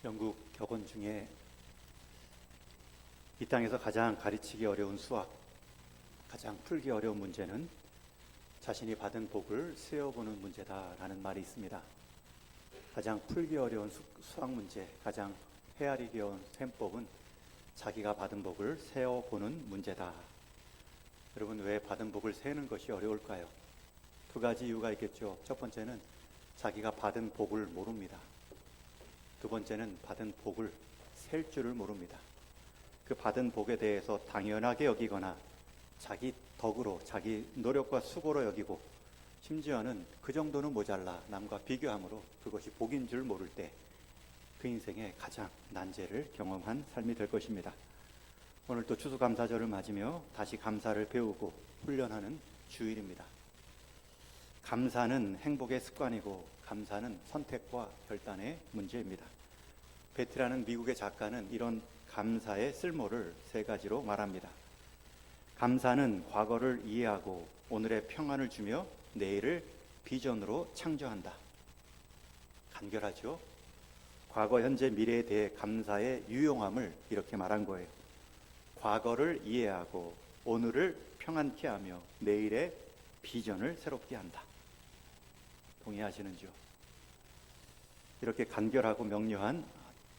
영국 격언 중에 이 땅에서 가장 가르치기 어려운 수학, 가장 풀기 어려운 문제는 자신이 받은 복을 세어보는 문제다라는 말이 있습니다. 가장 풀기 어려운 수학 문제, 가장 헤아리기 어려운 셈법은 자기가 받은 복을 세어보는 문제다. 여러분, 왜 받은 복을 세는 것이 어려울까요? 두 가지 이유가 있겠죠. 첫 번째는 자기가 받은 복을 모릅니다. 두 번째는 받은 복을 셀 줄을 모릅니다. 그 받은 복에 대해서 당연하게 여기거나 자기 덕으로, 자기 노력과 수고로 여기고, 심지어는 그 정도는 모자라 남과 비교함으로 그것이 복인 줄 모를 때 그 인생의 가장 난제를 경험한 삶이 될 것입니다. 오늘 또 추수감사절을 맞으며 다시 감사를 배우고 훈련하는 주일입니다. 감사는 행복의 습관이고 감사는 선택과 결단의 문제입니다. 베트라는 미국의 작가는 이런 감사의 쓸모를 세 가지로 말합니다. 감사는 과거를 이해하고 오늘의 평안을 주며 내일을 비전으로 창조한다. 간결하죠? 과거, 현재, 미래에 대해 감사의 유용함을 이렇게 말한 거예요. 과거를 이해하고 오늘을 평안케 하며 내일의 비전을 새롭게 한다. 동의하시는지요? 이렇게 간결하고 명료한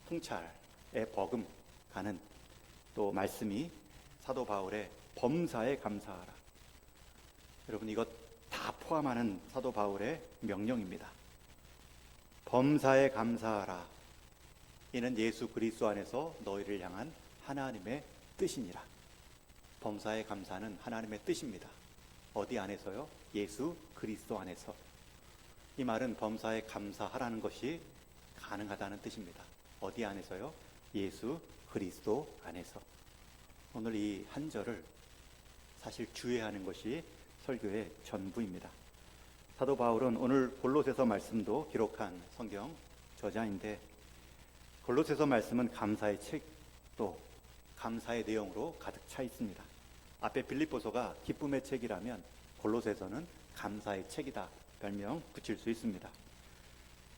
통찰에 버금가는 또 말씀이 사도 바울의 범사에 감사하라. 여러분, 이것 다 포함하는 사도 바울의 명령입니다. 범사에 감사하라. 이는 예수 그리스도 안에서 너희를 향한 하나님의 뜻이니라. 범사에 감사는 하나님의 뜻입니다. 어디 안에서요? 예수 그리스도 안에서. 이 말은 범사에 감사하라는 것이 가능하다는 뜻입니다. 어디 안에서요? 예수 그리스도 안에서. 오늘 이 한 절을 사실 주의하는 것이 설교의 전부입니다. 사도 바울은 오늘 골로새서 말씀도 기록한 성경 저자인데, 골로새서 말씀은 감사의 책, 또 감사의 내용으로 가득 차 있습니다. 앞에 빌립보서가 기쁨의 책이라면 골로새서는 감사의 책이다 별명 붙일 수 있습니다.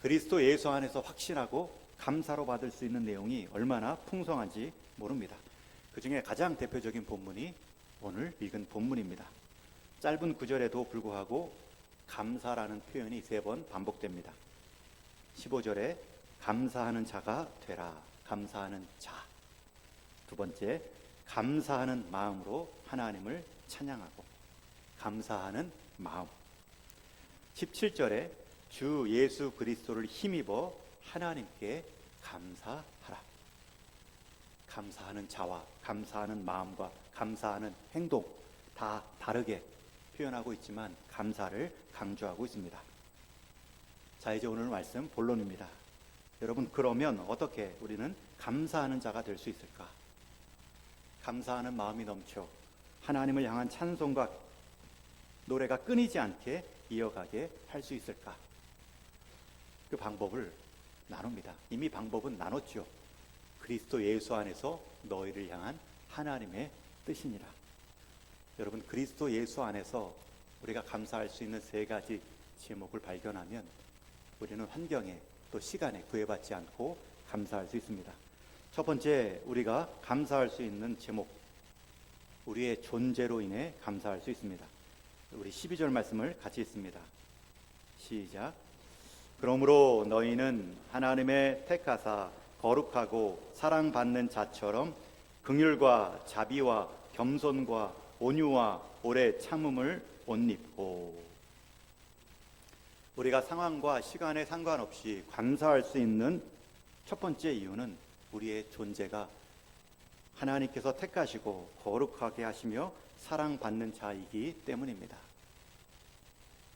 그리스도 예수 안에서 확신하고 감사로 받을 수 있는 내용이 얼마나 풍성한지 모릅니다. 그 중에 가장 대표적인 본문이 오늘 읽은 본문입니다. 짧은 구절에도 불구하고 감사라는 표현이 3번 반복됩니다. 15절에 감사하는 자가 되라. 감사하는 자. 두 번째, 감사하는 마음으로 하나님을 찬양하고. 감사하는 마음. 17절에 주 예수 그리스도를 힘입어 하나님께 감사하라. 감사하는 자와 감사하는 마음과 감사하는 행동 다 다르게 표현하고 있지만 감사를 강조하고 있습니다. 자, 이제 오늘 말씀 본론입니다. 여러분, 그러면 어떻게 우리는 감사하는 자가 될 수 있을까? 감사하는 마음이 넘쳐 하나님을 향한 찬송과 노래가 끊이지 않게 이어가게 할 수 있을까? 그 방법을 나눕니다. 이미 방법은 나눴죠. 그리스도 예수 안에서 너희를 향한 하나님의 뜻이니라. 여러분, 그리스도 예수 안에서 우리가 감사할 수 있는 3가지 제목을 발견하면 우리는 환경에 또 시간에 구애받지 않고 감사할 수 있습니다. 첫 번째, 우리가 감사할 수 있는 제목, 우리의 존재로 인해 감사할 수 있습니다. 우리 12절 말씀을 같이 읽습니다. 시작. 그러므로 너희는 하나님의 택하사 거룩하고 사랑받는 자처럼 긍휼과 자비와 겸손과 온유와 오래 참음을 옷 입고. 우리가 상황과 시간에 상관없이 감사할 수 있는 첫 번째 이유는 우리의 존재가 하나님께서 택하시고 거룩하게 하시며 사랑받는 자이기 때문입니다.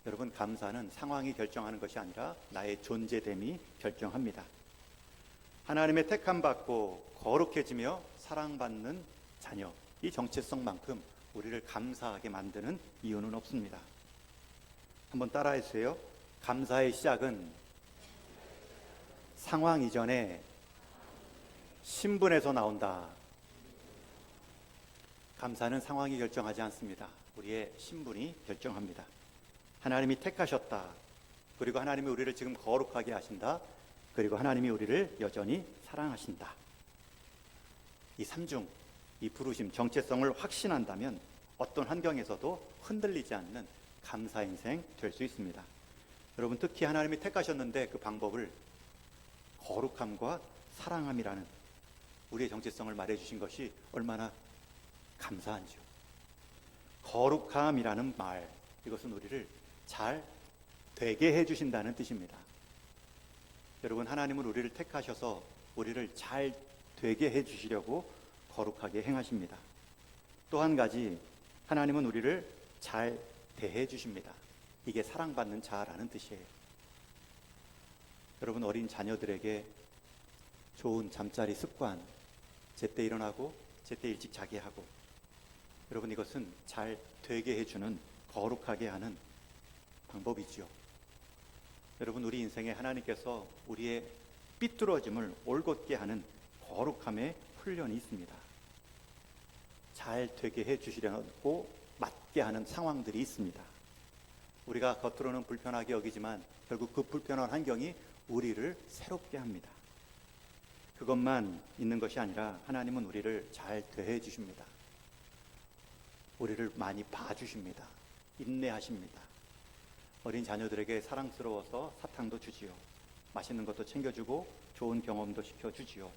여러분, 감사는 상황이 결정하는 것이 아니라 나의 존재됨이 결정합니다. 하나님의 택함받고 거룩해지며 사랑받는 자녀, 이 정체성만큼 우리를 감사하게 만드는 이유는 없습니다. 한번 따라해 주세요. 감사의 시작은 상황 이전에 신분에서 나온다. 감사는 상황이 결정하지 않습니다. 우리의 신분이 결정합니다. 하나님이 택하셨다. 그리고 하나님이 우리를 지금 거룩하게 하신다. 그리고 하나님이 우리를 여전히 사랑하신다. 이 삼중, 이 부르심, 정체성을 확신한다면 어떤 환경에서도 흔들리지 않는 감사 인생 될 수 있습니다. 여러분, 특히 하나님이 택하셨는데 그 방법을 거룩함과 사랑함이라는 우리의 정체성을 말해주신 것이 얼마나 감사한지요. 거룩함이라는 말, 이것은 우리를 잘 되게 해주신다는 뜻입니다. 여러분, 하나님은 우리를 택하셔서 우리를 잘 되게 해주시려고 거룩하게 행하십니다. 또 한 가지, 하나님은 우리를 잘 대해 주십니다. 이게 사랑받는 자라는 뜻이에요. 여러분, 어린 자녀들에게 좋은 잠자리 습관, 제때 일어나고 제때 일찍 자게 하고, 여러분, 이것은 잘 되게 해주는, 거룩하게 하는 방법이지요. 여러분, 우리 인생에 하나님께서 우리의 삐뚤어짐을 올곧게 하는 거룩함의 훈련이 있습니다. 잘 되게 해주시려고 맞게 하는 상황들이 있습니다. 우리가 겉으로는 불편하게 여기지만 결국 그 불편한 환경이 우리를 새롭게 합니다. 그것만 있는 것이 아니라 하나님은 우리를 잘 대해 주십니다. 우리를 많이 봐주십니다. 인내하십니다. 어린 자녀들에게 사랑스러워서 사탕도 주지요. 맛있는 것도 챙겨주고 좋은 경험도 시켜주지요.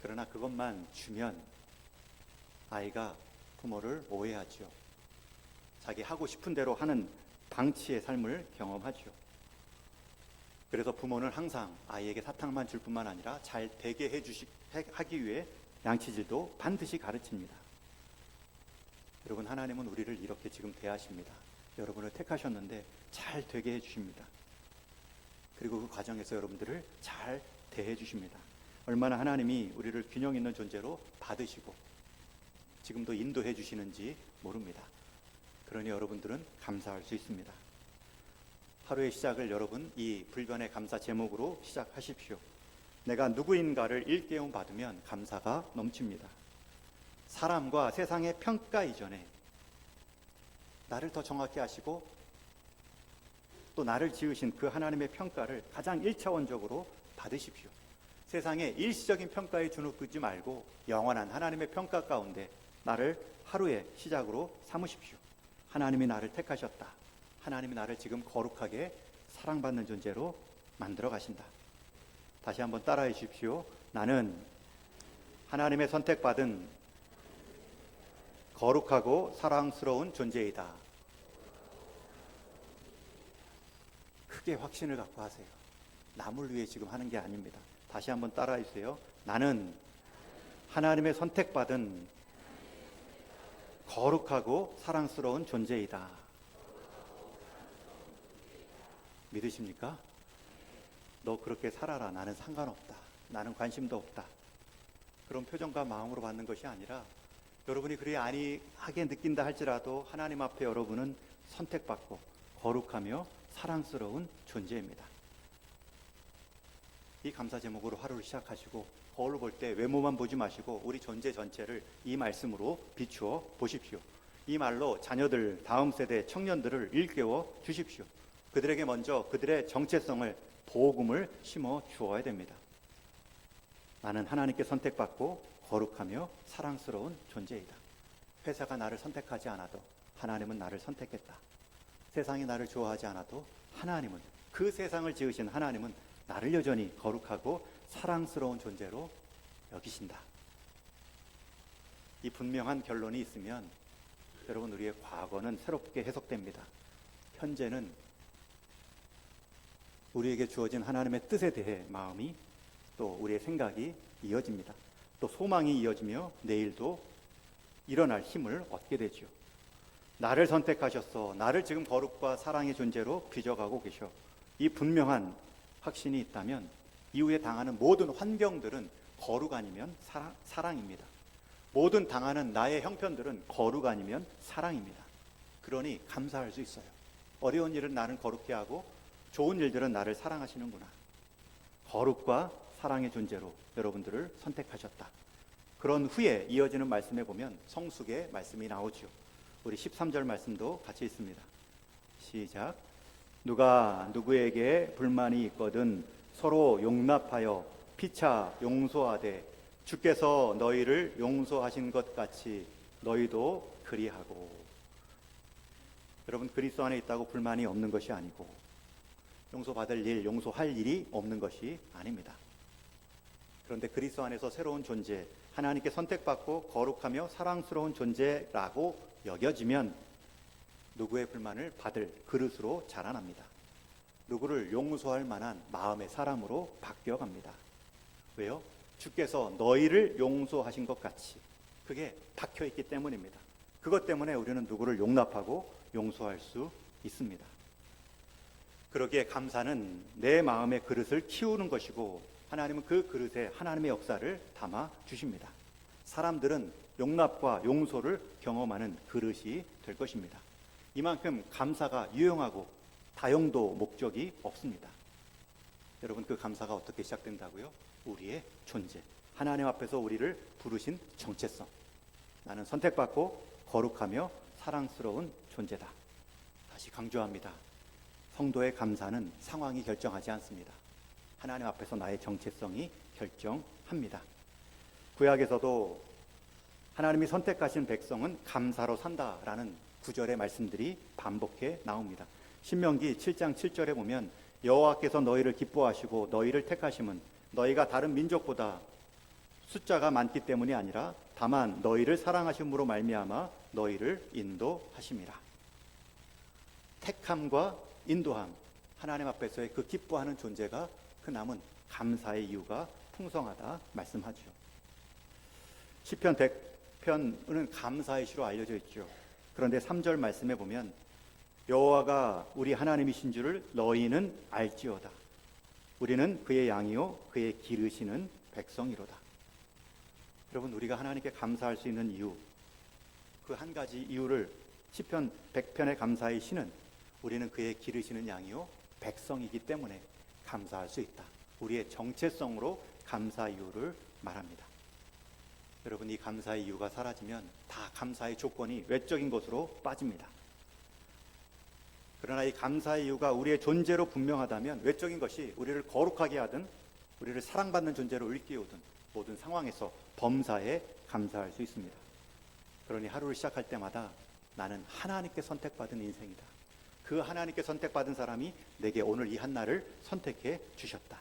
그러나 그것만 주면 아이가 부모를 오해하지요. 자기 하고 싶은 대로 하는 방치의 삶을 경험하지요. 그래서 부모는 항상 아이에게 사탕만 줄 뿐만 아니라 잘 되게 하기 위해 양치질도 반드시 가르칩니다. 여러분, 하나님은 우리를 이렇게 지금 대하십니다. 여러분을 택하셨는데 잘 되게 해주십니다. 그리고 그 과정에서 여러분들을 잘 대해 주십니다. 얼마나 하나님이 우리를 균형 있는 존재로 받으시고 지금도 인도해 주시는지 모릅니다. 그러니 여러분들은 감사할 수 있습니다. 하루의 시작을 여러분 이 불변의 감사 제목으로 시작하십시오. 내가 누구인가를 일깨움 받으면 감사가 넘칩니다. 사람과 세상의 평가 이전에 나를 더 정확히 아시고 또 나를 지으신 그 하나님의 평가를 가장 1차원적으로 받으십시오. 세상의 일시적인 평가에 주눅들지 말고 영원한 하나님의 평가 가운데 나를 하루의 시작으로 삼으십시오. 하나님이 나를 택하셨다. 하나님이 나를 지금 거룩하게 사랑받는 존재로 만들어 가신다. 다시 한번 따라해 주십시오. 나는 하나님의 선택받은 거룩하고 사랑스러운 존재이다. 크게 확신을 갖고 하세요. 남을 위해 지금 하는 게 아닙니다. 다시 한번 따라해 주세요. 나는 하나님의 선택받은 거룩하고 사랑스러운 존재이다. 믿으십니까? 너 그렇게 살아라. 나는 상관없다. 나는 관심도 없다. 그런 표정과 마음으로 받는 것이 아니라 여러분이 그리 아니하게 느낀다 할지라도 하나님 앞에 여러분은 선택받고 거룩하며 사랑스러운 존재입니다. 이 감사 제목으로 하루를 시작하시고 거울을 볼 때 외모만 보지 마시고 우리 존재 전체를 이 말씀으로 비추어 보십시오. 이 말로 자녀들, 다음 세대 청년들을 일깨워 주십시오. 그들에게 먼저 그들의 정체성을, 복음을 심어 주어야 됩니다. 나는 하나님께 선택받고 거룩하며 사랑스러운 존재이다. 회사가 나를 선택하지 않아도 하나님은 나를 선택했다. 세상이 나를 좋아하지 않아도 하나님은, 그 세상을 지으신 하나님은 나를 여전히 거룩하고 사랑스러운 존재로 여기신다. 이 분명한 결론이 있으면 여러분, 우리의 과거는 새롭게 해석됩니다. 현재는 우리에게 주어진 하나님의 뜻에 대해 마음이, 또 우리의 생각이 이어집니다. 또 소망이 이어지며 내일도 일어날 힘을 얻게 되죠. 나를 선택하셨어. 나를 지금 거룩과 사랑의 존재로 빚어가고 계셔. 이 분명한 확신이 있다면 이후에 당하는 모든 환경들은 거룩 아니면 사랑입니다. 모든 당하는 나의 형편들은 거룩 아니면 사랑입니다. 그러니 감사할 수 있어요. 어려운 일은 나를 거룩해 하고 좋은 일들은 나를 사랑하시는구나. 거룩과 사랑의 존재로 여러분들을 선택하셨다. 그런 후에 이어지는 말씀에 보면 성숙의 말씀이 나오죠. 우리 13절 말씀도 같이 있습니다. 시작. 누가 누구에게 불만이 있거든 서로 용납하여 피차 용서하되 주께서 너희를 용서하신 것 같이 너희도 그리하고. 여러분, 그리스도 안에 있다고 불만이 없는 것이 아니고 용서받을 일, 용서할 일이 없는 것이 아닙니다. 그런데 그리스도 안에서 새로운 존재, 하나님께 선택받고 거룩하며 사랑스러운 존재라고 여겨지면 누구의 불만을 받을 그릇으로 자라납니다. 누구를 용서할 만한 마음의 사람으로 바뀌어갑니다. 왜요? 주께서 너희를 용서하신 것 같이, 그게 박혀있기 때문입니다. 그것 때문에 우리는 누구를 용납하고 용서할 수 있습니다. 그러기에 감사는 내 마음의 그릇을 키우는 것이고 하나님은 그 그릇에 하나님의 역사를 담아 주십니다. 사람들은 용납과 용서를 경험하는 그릇이 될 것입니다. 이만큼 감사가 유용하고 다용도 목적이 없습니다. 여러분, 그 감사가 어떻게 시작된다고요? 우리의 존재, 하나님 앞에서 우리를 부르신 정체성. 나는 선택받고 거룩하며 사랑스러운 존재다. 다시 강조합니다. 성도의 감사는 상황이 결정하지 않습니다. 하나님 앞에서 나의 정체성이 결정합니다. 구약에서도 하나님이 선택하신 백성은 감사로 산다라는 구절의 말씀들이 반복해 나옵니다. 신명기 7장 7절에 보면 여호와께서 너희를 기뻐하시고 너희를 택하심은 너희가 다른 민족보다 숫자가 많기 때문이 아니라 다만 너희를 사랑하심으로 말미암아 너희를 인도하심이라. 택함과 인도함, 하나님 앞에서의 그 기뻐하는 존재가 그 남은 감사의 이유가 풍성하다 말씀하죠. 시편 100편은 감사의 시로 알려져 있죠. 그런데 3절 말씀에 보면 여호와가 우리 하나님이신 줄을 너희는 알지어다. 우리는 그의 양이요 그의 기르시는 백성이로다. 여러분, 우리가 하나님께 감사할 수 있는 이유, 그 한 가지 이유를 시편 100편의 감사의 시는 우리는 그의 기르시는 양이요 백성이기 때문에 감사할 수 있다. 우리의 정체성으로 감사 이유를 말합니다. 여러분, 이 감사의 이유가 사라지면 다 감사의 조건이 외적인 것으로 빠집니다. 그러나 이 감사의 이유가 우리의 존재로 분명하다면 외적인 것이 우리를 거룩하게 하든 우리를 사랑받는 존재로 일깨우든 모든 상황에서 범사에 감사할 수 있습니다. 그러니 하루를 시작할 때마다 나는 하나님께 선택받은 인생이다. 그 하나님께 선택받은 사람이 내게 오늘 이 한날을 선택해 주셨다.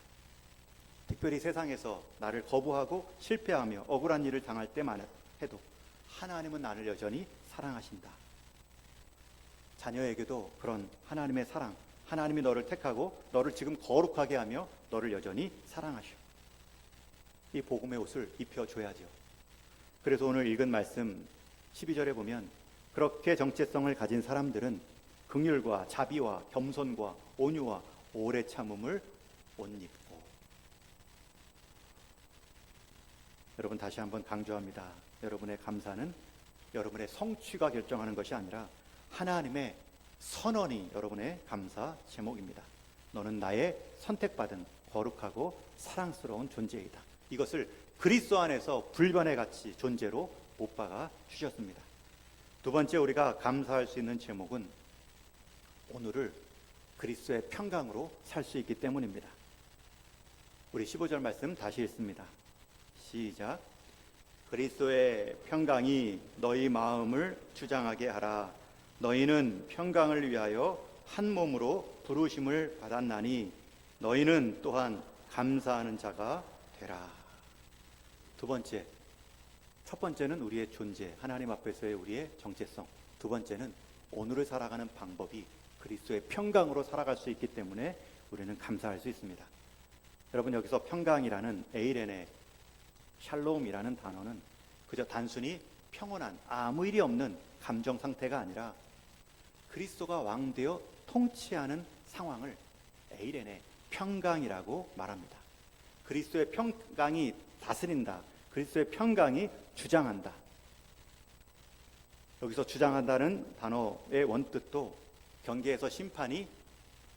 특별히 세상에서 나를 거부하고 실패하며 억울한 일을 당할 때만 해도 하나님은 나를 여전히 사랑하신다. 자녀에게도 그런 하나님의 사랑, 하나님이 너를 택하고 너를 지금 거룩하게 하며 너를 여전히 사랑하셔. 이 복음의 옷을 입혀줘야죠. 그래서 오늘 읽은 말씀 12절에 보면 그렇게 정체성을 가진 사람들은 긍휼과 자비와 겸손과 온유와 오래 참음을 옷 입고. 여러분, 다시 한번 강조합니다. 여러분의 감사는 여러분의 성취가 결정하는 것이 아니라 하나님의 선언이 여러분의 감사 제목입니다. 너는 나의 선택받은 거룩하고 사랑스러운 존재이다. 이것을 그리스도 안에서 불변의 가치 존재로 못 박아 주셨습니다. 두 번째, 우리가 감사할 수 있는 제목은 오늘을 그리스도의 평강으로 살 수 있기 때문입니다. 우리 15절 말씀 다시 읽습니다. 시작. 그리스도의 평강이 너희 마음을 주장하게 하라. 너희는 평강을 위하여 한 몸으로 부르심을 받았나니 너희는 또한 감사하는 자가 되라. 두 번째, 첫 번째는 우리의 존재, 하나님 앞에서의 우리의 정체성. 두 번째는 오늘을 살아가는 방법이 그리스도의 평강으로 살아갈 수 있기 때문에 우리는 감사할 수 있습니다. 여러분, 여기서 평강이라는 에이렌의 샬롬이라는 단어는 그저 단순히 평온한 아무 일이 없는 감정 상태가 아니라 그리스도가 왕되어 통치하는 상황을 에이렌의 평강이라고 말합니다. 그리스도의 평강이 다스린다. 그리스도의 평강이 주장한다. 여기서 주장한다는 단어의 원뜻도 경기에서 심판이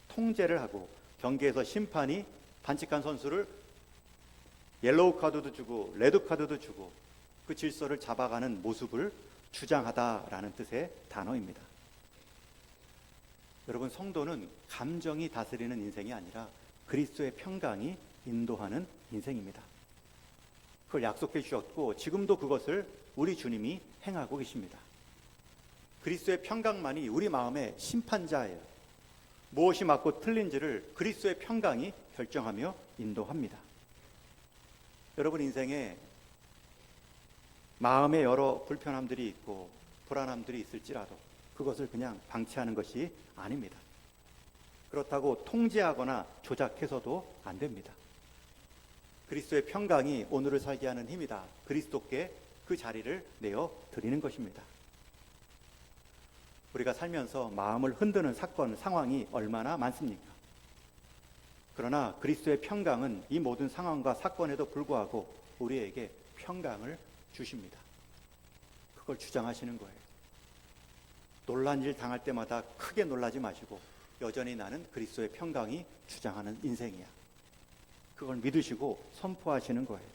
통제를 하고 경기에서 심판이 반칙한 선수를 옐로우 카드도 주고 레드 카드도 주고 그 질서를 잡아가는 모습을 주장하다라는 뜻의 단어입니다. 여러분, 성도는 감정이 다스리는 인생이 아니라 그리스도의 평강이 인도하는 인생입니다. 그걸 약속해 주셨고 지금도 그것을 우리 주님이 행하고 계십니다. 그리스도의 평강만이 우리 마음의 심판자예요. 무엇이 맞고 틀린지를 그리스도의 평강이 결정하며 인도합니다. 여러분 인생에 마음에 여러 불편함들이 있고 불안함들이 있을지라도 그것을 그냥 방치하는 것이 아닙니다. 그렇다고 통제하거나 조작해서도 안 됩니다. 그리스도의 평강이 오늘을 살게 하는 힘이다. 그리스도께 그 자리를 내어 드리는 것입니다. 우리가 살면서 마음을 흔드는 사건, 상황이 얼마나 많습니까? 그러나 그리스도의 평강은 이 모든 상황과 사건에도 불구하고 우리에게 평강을 주십니다. 그걸 주장하시는 거예요. 놀란 일 당할 때마다 크게 놀라지 마시고 여전히 나는 그리스도의 평강이 주장하는 인생이야. 그걸 믿으시고 선포하시는 거예요.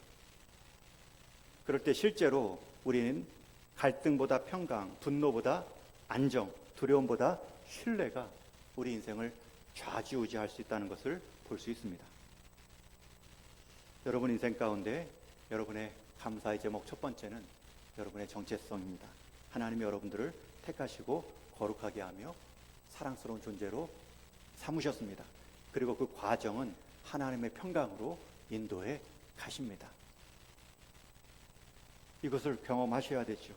그럴 때 실제로 우리는 갈등보다 평강, 분노보다 안정, 두려움보다 신뢰가 우리 인생을 좌지우지할 수 있다는 것을 볼 수 있습니다. 여러분 인생 가운데 여러분의 감사의 제목 첫 번째는 여러분의 정체성입니다. 하나님이 여러분들을 택하시고 거룩하게 하며 사랑스러운 존재로 삼으셨습니다. 그리고 그 과정은 하나님의 평강으로 인도해 가십니다. 이것을 경험하셔야 되죠.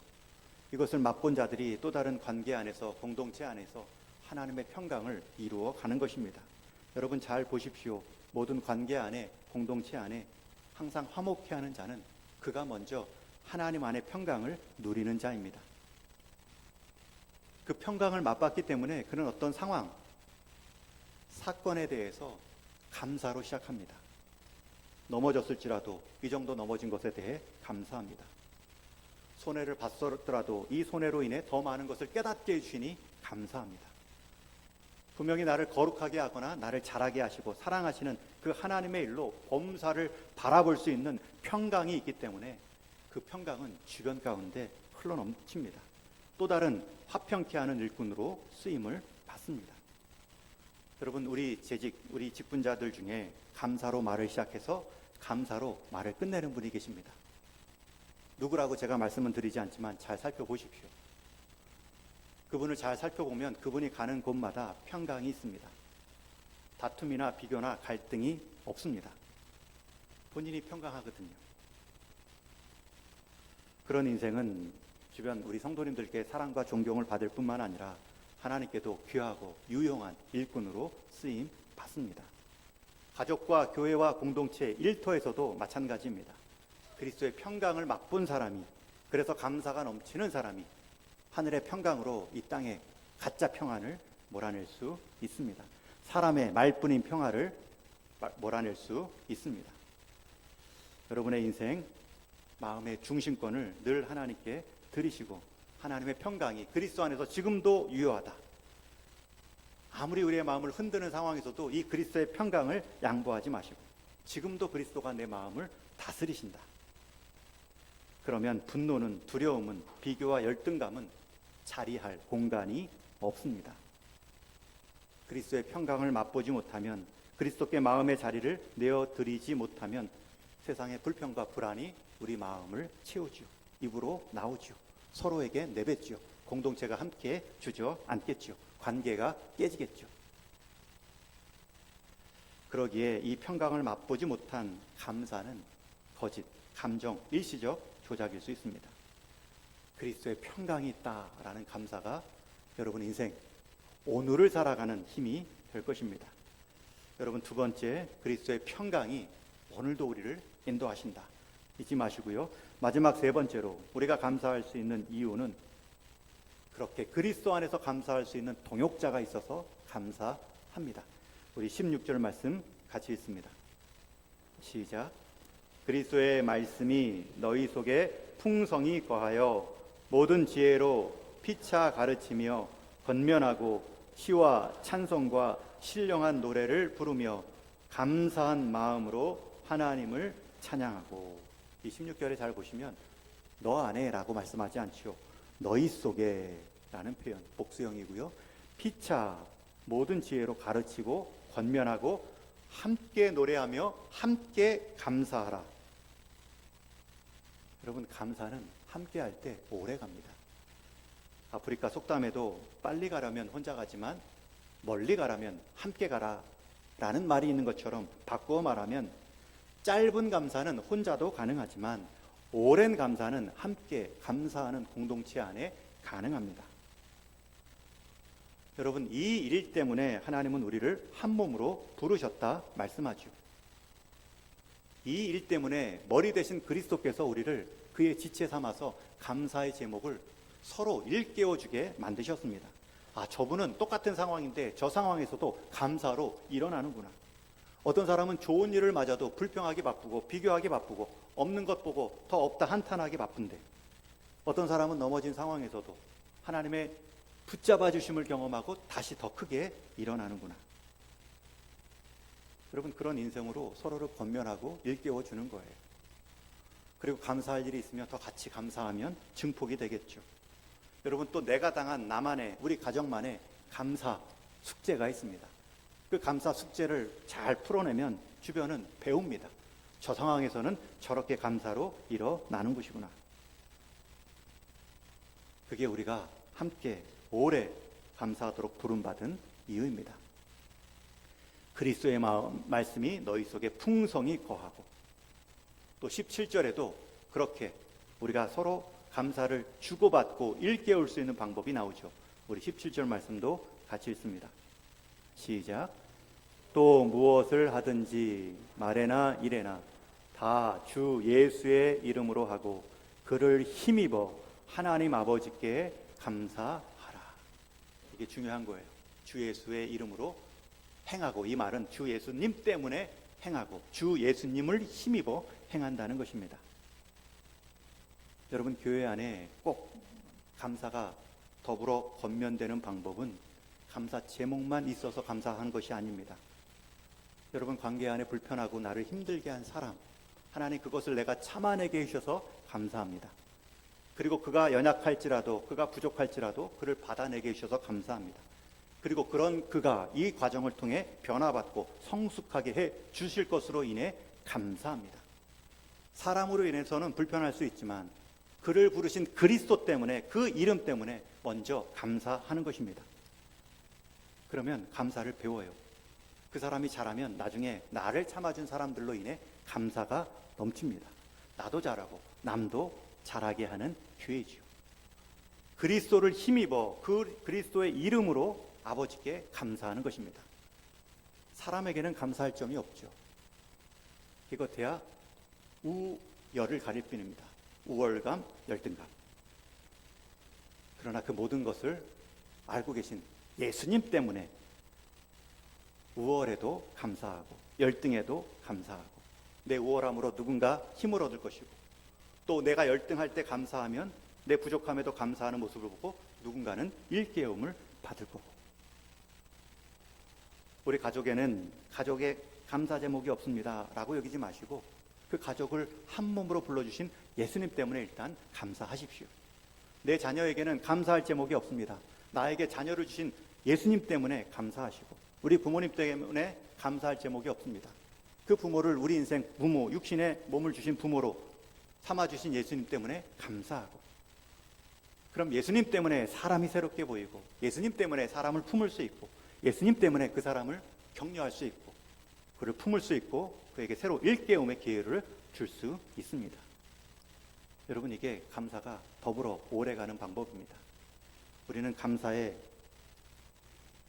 이것을 맛본 자들이 또 다른 관계 안에서, 공동체 안에서 하나님의 평강을 이루어 가는 것입니다. 여러분 잘 보십시오. 모든 관계 안에, 공동체 안에 항상 화목해 하는 자는 그가 먼저 하나님 안의 평강을 누리는 자입니다. 그 평강을 맛봤기 때문에 그는 어떤 상황, 사건에 대해서 감사로 시작합니다. 넘어졌을지라도 이 정도 넘어진 것에 대해 감사합니다. 손해를 봤더라도 이 손해로 인해 더 많은 것을 깨닫게 해주시니 감사합니다. 분명히 나를 거룩하게 하거나 나를 자라게 하시고 사랑하시는 그 하나님의 일로 범사를 바라볼 수 있는 평강이 있기 때문에 그 평강은 주변 가운데 흘러넘칩니다. 또 다른 화평케 하는 일꾼으로 쓰임을 받습니다. 여러분 우리 재직, 우리 직분자들 중에 감사로 말을 시작해서 감사로 말을 끝내는 분이 계십니다. 누구라고 제가 말씀은 드리지 않지만 잘 살펴보십시오. 그분을 잘 살펴보면 그분이 가는 곳마다 평강이 있습니다. 다툼이나 비교나 갈등이 없습니다. 본인이 평강하거든요. 그런 인생은 주변 우리 성도님들께 사랑과 존경을 받을 뿐만 아니라 하나님께도 귀하고 유용한 일꾼으로 쓰임 받습니다. 가족과 교회와 공동체, 일터에서도 마찬가지입니다. 그리스도의 평강을 맛본 사람이, 그래서 감사가 넘치는 사람이 하늘의 평강으로 이 땅에 가짜 평안을 몰아낼 수 있습니다. 사람의 말뿐인 평화를 몰아낼 수 있습니다. 여러분의 인생 마음의 중심권을 늘 하나님께 드리시고 하나님의 평강이 그리스도 안에서 지금도 유효하다. 아무리 우리의 마음을 흔드는 상황에서도 이 그리스도의 평강을 양보하지 마시고 지금도 그리스도가 내 마음을 다스리신다. 그러면 분노는, 두려움은, 비교와 열등감은 자리할 공간이 없습니다. 그리스도의 평강을 맛보지 못하면, 그리스도께 마음의 자리를 내어드리지 못하면 세상의 불평과 불안이 우리 마음을 채우지요. 입으로 나오지요. 서로에게 내뱉지요. 공동체가 함께 주저앉겠지요. 관계가 깨지겠죠. 그러기에 이 평강을 맛보지 못한 감사는 거짓, 감정, 일시적 조작일 수 있습니다. 그리스도의 평강이 있다라는 감사가 여러분 인생, 오늘을 살아가는 힘이 될 것입니다. 여러분 두 번째, 그리스도의 평강이 오늘도 우리를 인도하신다. 잊지 마시고요. 마지막 세 번째로 우리가 감사할 수 있는 이유는 그렇게 그리스도 안에서 감사할 수 있는 동역자가 있어서 감사합니다. 우리 16절 말씀 같이 읽습니다. 시작. 그리스도의 말씀이 너희 속에 풍성히 거하여 모든 지혜로 피차 가르치며 권면하고 시와 찬송과 신령한 노래를 부르며 감사한 마음으로 하나님을 찬양하고. 이 16절에 잘 보시면 너 안에 라고 말씀하지 않지요. 너희 속에 라는 표현, 복수형이고요. 피차, 모든 지혜로 가르치고 권면하고 함께 노래하며 함께 감사하라. 여러분, 감사는 함께 할 때 오래 갑니다. 아프리카 속담에도 빨리 가려면 혼자 가지만 멀리 가려면 함께 가라 라는 말이 있는 것처럼, 바꾸어 말하면 짧은 감사는 혼자도 가능하지만 오랜 감사는 함께 감사하는 공동체 안에 가능합니다. 여러분, 이 일 때문에 하나님은 우리를 한 몸으로 부르셨다 말씀하죠. 이 일 때문에 머리 대신 그리스도께서 우리를 그의 지체 삼아서 감사의 제목을 서로 일깨워주게 만드셨습니다. 아, 저분은 똑같은 상황인데 저 상황에서도 감사로 일어나는구나. 어떤 사람은 좋은 일을 맞아도 불평하기 바쁘고 비교하기 바쁘고 없는 것 보고 더 없다 한탄하기 바쁜데, 어떤 사람은 넘어진 상황에서도 하나님의 붙잡아 주심을 경험하고 다시 더 크게 일어나는구나. 여러분, 그런 인생으로 서로를 권면하고 일깨워 주는 거예요. 그리고 감사할 일이 있으면 더 같이 감사하면 증폭이 되겠죠. 여러분, 또 내가 당한 나만의, 우리 가정만의 감사 숙제가 있습니다. 그 감사 숙제를 잘 풀어내면 주변은 배웁니다. 저 상황에서는 저렇게 감사로 일어나는 것이구나. 그게 우리가 함께 오래 감사하도록 부름받은 이유입니다. 그리스도의 말씀이 너희 속에 풍성히 거하고, 또 17절에도 그렇게 우리가 서로 감사를 주고받고 일깨울 수 있는 방법이 나오죠. 우리 17절 말씀도 같이 읽습니다. 시작. 또 무엇을 하든지 말에나 일에나 다 주 예수의 이름으로 하고 그를 힘입어 하나님 아버지께 감사하라. 이게 중요한 거예요. 주 예수의 이름으로 행하고, 이 말은 주 예수님 때문에 행하고 주 예수님을 힘입어 행한다는 것입니다. 여러분, 교회 안에 꼭 감사가 더불어 권면되는 방법은 감사 제목만 있어서 감사한 것이 아닙니다. 여러분, 관계 안에 불편하고 나를 힘들게 한 사람, 하나님 그것을 내가 참아내게 해주셔서 감사합니다. 그리고 그가 연약할지라도, 그가 부족할지라도 그를 받아내게 해주셔서 감사합니다. 그리고 그런 그가 이 과정을 통해 변화받고 성숙하게 해 주실 것으로 인해 감사합니다. 사람으로 인해서는 불편할 수 있지만 그를 부르신 그리스도 때문에, 그 이름 때문에 먼저 감사하는 것입니다. 그러면 감사를 배워요. 그 사람이 잘하면 나중에 나를 참아준 사람들로 인해 감사가 넘칩니다. 나도 잘하고 남도 잘하게 하는 기회지요. 그리스도를 힘입어 그 그리스도의 이름으로 아버지께 감사하는 것입니다. 사람에게는 감사할 점이 없죠. 이것해야 우열을 가릴 뿐입니다. 우월감, 열등감. 그러나 그 모든 것을 알고 계신 예수님 때문에 우월에도 감사하고 열등에도 감사하고, 내 우월함으로 누군가 힘을 얻을 것이고, 또 내가 열등할 때 감사하면 내 부족함에도 감사하는 모습을 보고 누군가는 일깨움을 받을 거고. 우리 가족에는 가족의 감사 제목이 없습니다 라고 여기지 마시고, 그 가족을 한 몸으로 불러주신 예수님 때문에 일단 감사하십시오. 내 자녀에게는 감사할 제목이 없습니다. 나에게 자녀를 주신 예수님 때문에 감사하시고, 우리 부모님 때문에 감사할 제목이 없습니다. 그 부모를 우리 인생 부모, 육신의 몸을 주신 부모로 삼아주신 예수님 때문에 감사하고, 그럼 예수님 때문에 사람이 새롭게 보이고, 예수님 때문에 사람을 품을 수 있고, 예수님 때문에 그 사람을 격려할 수 있고, 그를 품을 수 있고, 그에게 새로 일깨움의 기회를 줄 수 있습니다. 여러분, 이게 감사가 더불어 오래가는 방법입니다. 우리는 감사에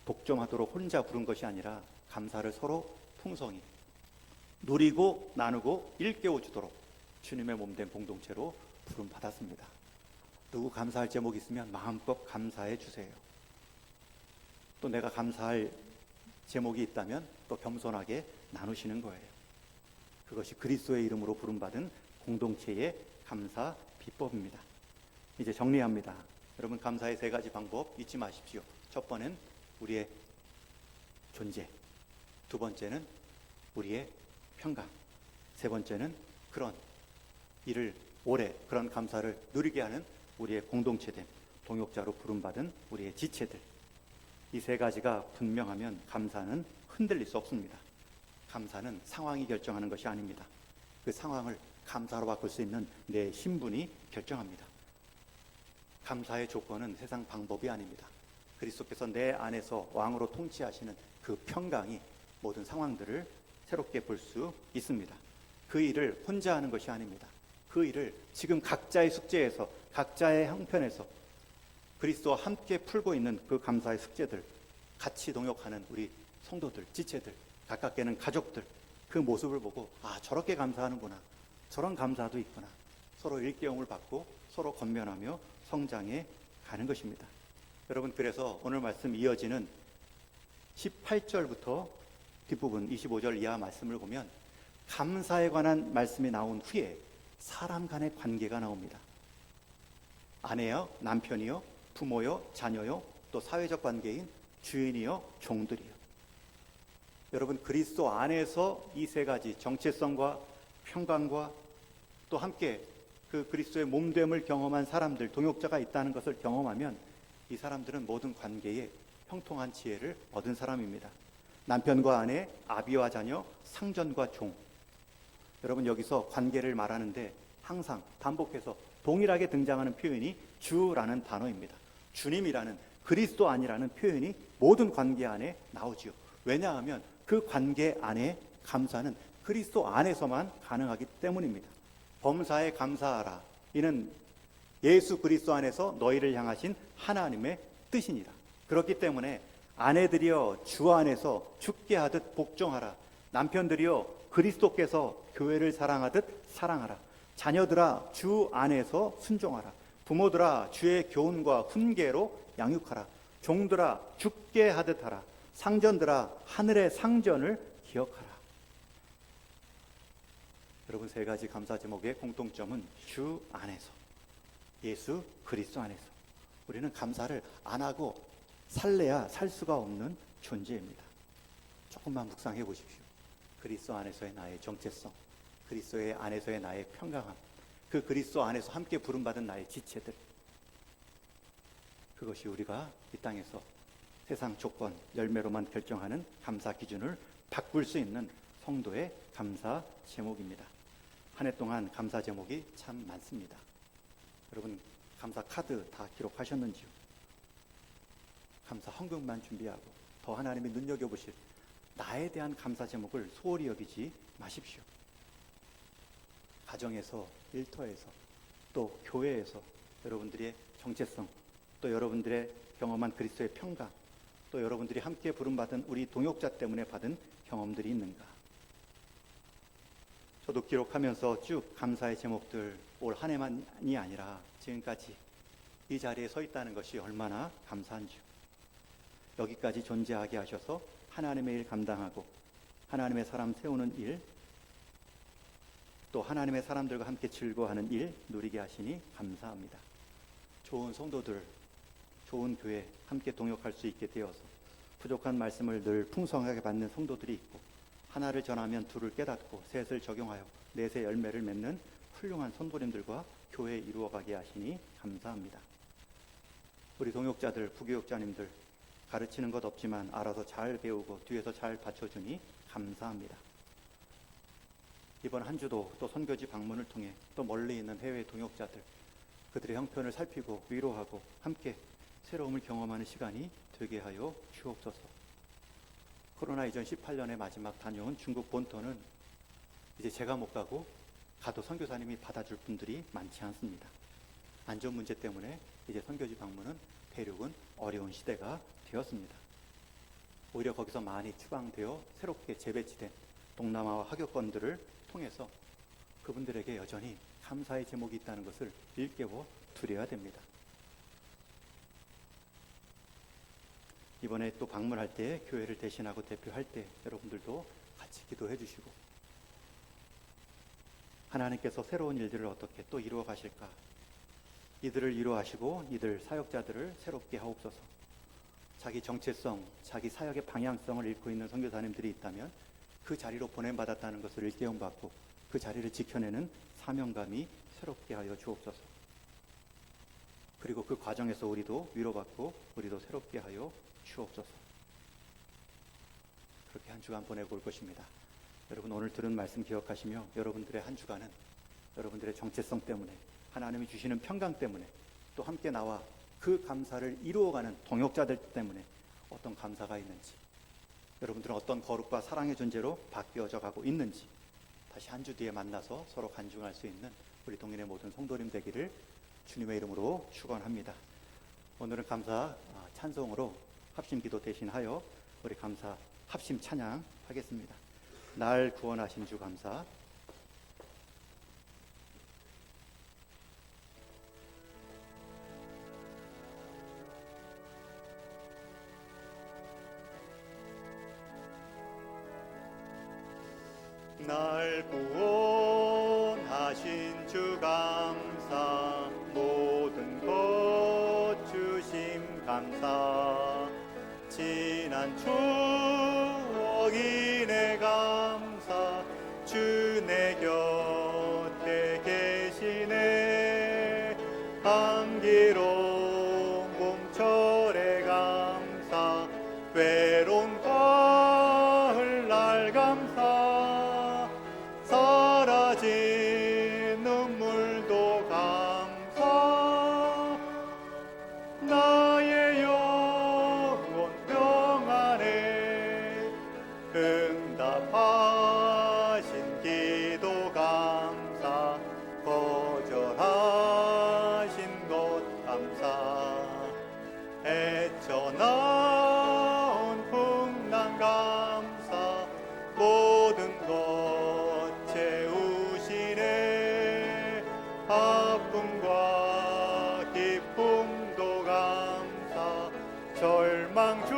독점하도록 혼자 부른 것이 아니라 감사를 서로 풍성히 누리고 나누고 일깨워 주도록 주님의 몸된 공동체로 부름받았습니다. 누구 감사할 제목이 있으면 마음껏 감사해 주세요. 또 내가 감사할 제목이 있다면 또 겸손하게 나누시는 거예요. 그것이 그리스도의 이름으로 부름받은 공동체의 감사 비법입니다. 이제 정리합니다. 여러분, 감사의 세 가지 방법 잊지 마십시오. 첫 번째는 우리의 존재, 두 번째는 우리의 평강, 세 번째는 그런 일을 오래, 그런 감사를 누리게 하는 우리의 공동체됨, 동역자로 부름받은 우리의 지체들. 이 세 가지가 분명하면 감사는 흔들릴 수 없습니다. 감사는 상황이 결정하는 것이 아닙니다. 그 상황을 감사로 바꿀 수 있는 내 신분이 결정합니다. 감사의 조건은 세상 방법이 아닙니다. 그리스도께서 내 안에서 왕으로 통치하시는 그 평강이 모든 상황들을 새롭게 볼 수 있습니다. 그 일을 혼자 하는 것이 아닙니다. 그 일을 지금 각자의 숙제에서, 각자의 형편에서 그리스도와 함께 풀고 있는 그 감사의 숙제들, 같이 동역하는 우리 성도들, 지체들, 가깝게는 가족들, 그 모습을 보고 저렇게 감사하는구나, 저런 감사도 있구나, 서로 일깨움을 받고 서로 권면하며 성장해 가는 것입니다. 여러분, 그래서 오늘 말씀 이어지는 18절부터 뒷부분 25절 이하 말씀을 보면 감사에 관한 말씀이 나온 후에 사람 간의 관계가 나옵니다. 아내요, 남편이요, 부모요, 자녀요, 또 사회적 관계인 주인이요, 종들이요. 여러분, 그리스도 안에서 이 세 가지 정체성과 평강과 또 함께 그 그리스도의 몸됨을 경험한 사람들, 동역자가 있다는 것을 경험하면 이 사람들은 모든 관계에 형통한 지혜를 얻은 사람입니다. 남편과 아내, 아비와 자녀, 상전과 종. 여러분, 여기서 관계를 말하는데 항상 반복해서 동일하게 등장하는 표현이 주라는 단어입니다. 주님이라는, 그리스도 아니라는 표현이 모든 관계 안에 나오지요. 왜냐하면 그 관계 안에 감사는 그리스도 안에서만 가능하기 때문입니다. 범사에 감사하라. 이는 예수 그리스도 안에서 너희를 향하신 하나님의 뜻이니라. 그렇기 때문에 아내들이여 주 안에서 죽게 하듯 복종하라. 남편들이여 그리스도께서 교회를 사랑하듯 사랑하라. 자녀들아 주 안에서 순종하라. 부모들아 주의 교훈과 훈계로 양육하라. 종들아 죽게 하듯 하라. 상전들아 하늘의 상전을 기억하라. 여러분, 세 가지 감사 제목의 공통점은 주 안에서, 예수 그리스도 안에서. 우리는 감사를 안 하고 살래야 살 수가 없는 존재입니다. 조금만 묵상해 보십시오. 그리스도 안에서의 나의 정체성, 그리스도의 안에서의 나의 평강함, 그 그리스도 안에서 함께 부름받은 나의 지체들, 그것이 우리가 이 땅에서 세상 조건, 열매로만 결정하는 감사 기준을 바꿀 수 있는 성도의 감사 제목입니다. 한 해 동안 감사 제목이 참 많습니다. 여러분, 감사 카드 다 기록하셨는지요? 감사 헌금만 준비하고 더 하나님이 눈여겨보실 나에 대한 감사 제목을 소홀히 여기지 마십시오. 가정에서, 일터에서, 또 교회에서 여러분들의 정체성, 또 여러분들의 경험한 그리스도의 평강, 또 여러분들이 함께 부름받은 우리 동역자 때문에 받은 경험들이 있는가? 저도 기록하면서 쭉 감사의 제목들, 올 한 해만이 아니라 지금까지 이 자리에 서 있다는 것이 얼마나 감사한지요. 여기까지 존재하게 하셔서 하나님의 일 감당하고 하나님의 사람 세우는 일, 또 하나님의 사람들과 함께 즐거워하는 일 누리게 하시니 감사합니다. 좋은 성도들, 좋은 교회 함께 동역할 수 있게 되어서 부족한 말씀을 늘 풍성하게 받는 성도들이 있고, 하나를 전하면 둘을 깨닫고 셋을 적용하여 넷의 열매를 맺는 훌륭한 성도님들과 교회 이루어가게 하시니 감사합니다. 우리 동역자들, 부교역자님들 가르치는 것 없지만 알아서 잘 배우고 뒤에서 잘 받쳐주니 감사합니다. 이번 한 주도 또 선교지 방문을 통해 또 멀리 있는 해외 동역자들, 그들의 형편을 살피고 위로하고 함께 새로움을 경험하는 시간이 되게 하여 주옵소서. 코로나 이전 18년에 마지막 다녀온 중국 본토는 이제 제가 못 가고 가도 선교사님이 받아줄 분들이 많지 않습니다. 안전 문제 때문에 이제 선교지 방문은 대륙은 어려운 시대가 되었습니다. 오히려 거기서 많이 추방되어 새롭게 재배치된 동남아와 하교권들을 통해서 그분들에게 여전히 감사의 제목이 있다는 것을 일깨워 드려야 됩니다. 이번에 또 방문할 때, 교회를 대신하고 대표할 때 여러분들도 같이 기도해 주시고, 하나님께서 새로운 일들을 어떻게 또 이루어 가실까, 이들을 이루어하시고 이들 사역자들을 새롭게 하옵소서. 자기 정체성, 자기 사역의 방향성을 잃고 있는 선교사님들이 있다면 그 자리로 보냄받았다는 것을 일깨움받고 그 자리를 지켜내는 사명감이 새롭게 하여 주옵소서. 그리고 그 과정에서 우리도 위로받고 우리도 새롭게 하여 주옵소서. 그렇게 한 주간 보내고 올 것입니다. 여러분 오늘 들은 말씀 기억하시며 여러분들의 한 주간은 여러분들의 정체성 때문에 하나님이 주시는 평강 때문에 또 함께 나와 그 감사를 이루어가는 동역자들 때문에 어떤 감사가 있는지, 여러분들은 어떤 거룩과 사랑의 존재로 바뀌어져 가고 있는지 다시 한 주 뒤에 만나서 서로 간증할 수 있는 우리 동인의 모든 성도님 되기를 주님의 이름으로 축원합니다. 오늘은 감사 찬송으로 합심 기도 대신하여 우리 감사 합심 찬양 하겠습니다. 날 구원하신 주 감사. 날 구원하신 주 감사, 모든 것 주심 감사, 지난 추억이 내 감사, 주 내 곁에 계시네. 감기로운 봄철의 감사, 외로운 가을 날 감사, 사라진 눈물도 감사, 나의 영혼 평안에 응답하신 기도 감사, 거절하신 것 감사, 헤쳐나온 풍랑 감사, 모든 것 채우시네. 아픔과 기쁨도 감사, 절망 주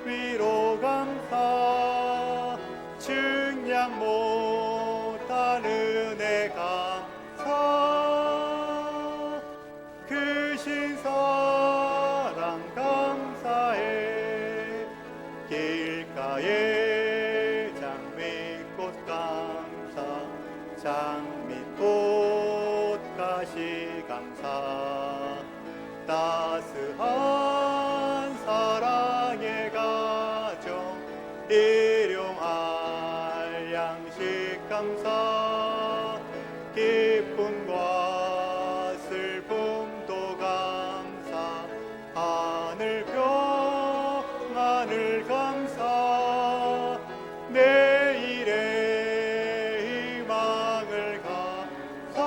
위로 감사, 측량 못할 은혜 감사, 크신 사랑 감사해. 길가에 장미꽃 감사, 장미꽃 가시 감사, 따스한 사랑의 가정, 일용할 양식 감사, 기쁨과 슬픔도 감사, 하늘 평안을 감사, 내일의 희망을 감사,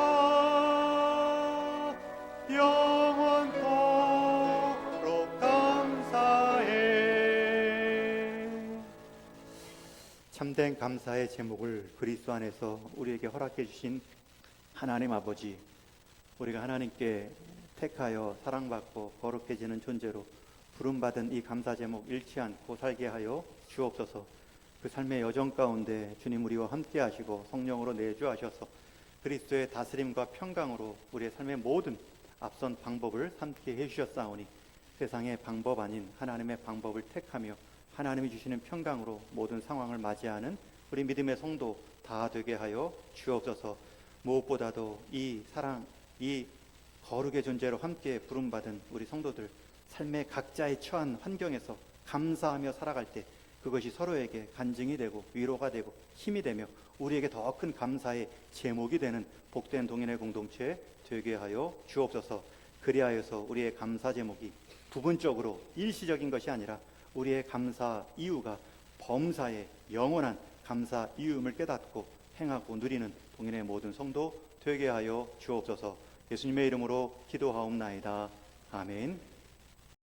영원토록 감사해. 참된 감사의 제목을 그리스도 안에서 우리에게 허락해 주신 하나님 아버지, 우리가 하나님께 택하여 사랑받고 거룩해지는 존재로 부름받은 이 감사 제목 잃지 않고 살게 하여 주옵소서. 그 삶의 여정 가운데 주님 우리와 함께 하시고 성령으로 내주하셔서 그리스도의 다스림과 평강으로 우리의 삶의 모든 앞선 방법을 삼게 해주셨사오니 세상의 방법 아닌 하나님의 방법을 택하며 하나님이 주시는 평강으로 모든 상황을 맞이하는 우리 믿음의 성도 다 되게 하여 주옵소서. 무엇보다도 이 사랑, 이 거룩의 존재로 함께 부름받은 우리 성도들 삶의 각자의 처한 환경에서 감사하며 살아갈 때 그것이 서로에게 간증이 되고 위로가 되고 힘이 되며 우리에게 더 큰 감사의 제목이 되는 복된 동인의 공동체 되게 하여 주옵소서. 그리하여서 우리의 감사 제목이 부분적으로 일시적인 것이 아니라 우리의 감사 이유가 범사의 영원한 감사 이유임을 깨닫고 행하고 누리는 동인의 모든 성도 되게 하여 주옵소서. 예수님의 이름으로 기도하옵나이다. 아멘.